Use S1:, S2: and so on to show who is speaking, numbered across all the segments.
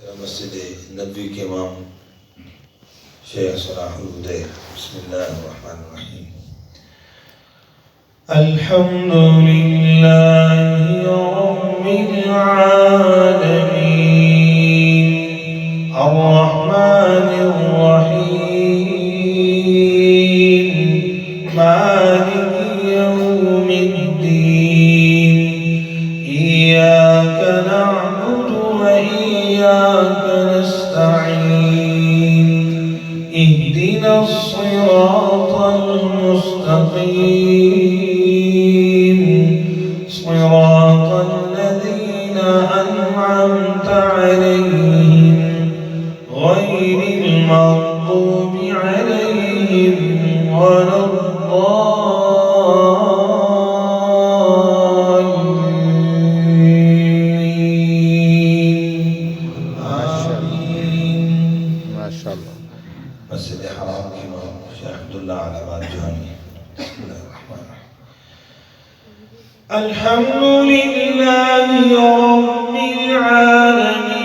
S1: مسجد النبي के इमाम शेख सलाहुल हुदैर बिस्मिल्लाहिर्रहमानिर्रहीम अल्हम्दुलिल्लाहि रब्बिल आलमीन अर्रहमानिर रहीम मालिकि यौमिद्दीन इय्याका नअबुदु व इय्याका नस्तईन इहदिनस सिरातल मुस्तकीम सिरातल लज़ीना अनअमता अलैहिम गैरिल मग़्दूबि अलैहिम مسجد حرام كما شيخ عبد الله على باب جهنم بسم الله الرحمن الرحيم الحمد لله رب العالمين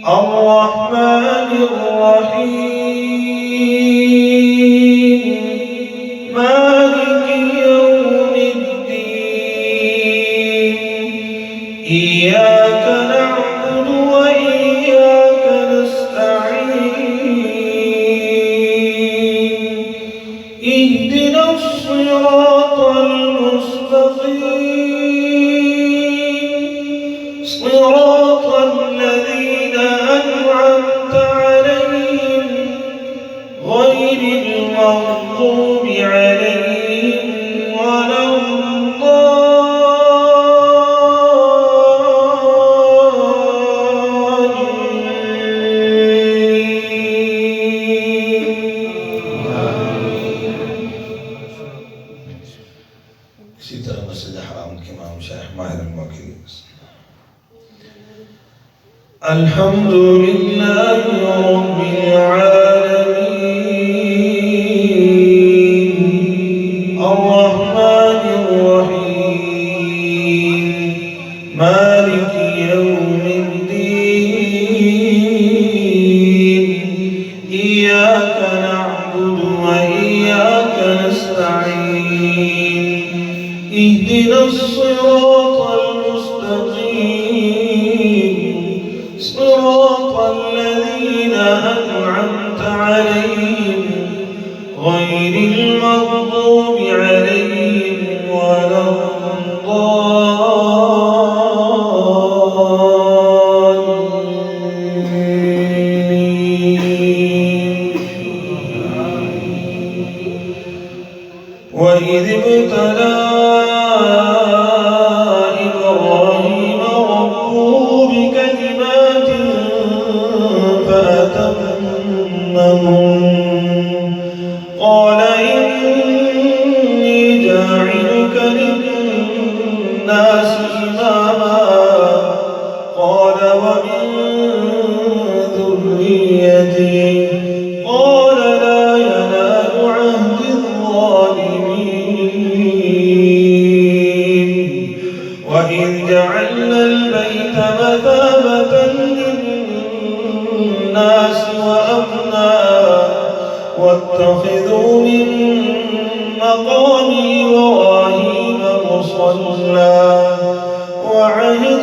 S1: الرحمن الرحيم مالك يوم الدين إياك نعبد وإياك اهدنا الصراط المستقيم صراط الذين أنعمت عليهم غير المغضوب عليهم ولا इसी तरह मस्जिद हराम के इमाम शेख माहिर अल-मक्की अल्हम्दुलिल्लाहि रब्बिल आलमीन अर्रहमानिर रहीम मालिकि यौमिद्दीन इय्याका नअबुदु व इय्याका नस्तईन اهدنا الصراط المستقيم صراط الذين أنعمت عليهم غير المغضوب عليهم ولا الضالين وإذ ابتلى إبراهيم ربه بكلمات فأتمهن قال إني جاعلك للناس إماما قال ومن ذريتي قال لا ينال عهد الظالمين وإذ جعلنا البيت مثابة للناس وأمنا واتخذوا من مقام إبراهيم مصلى وعهدنا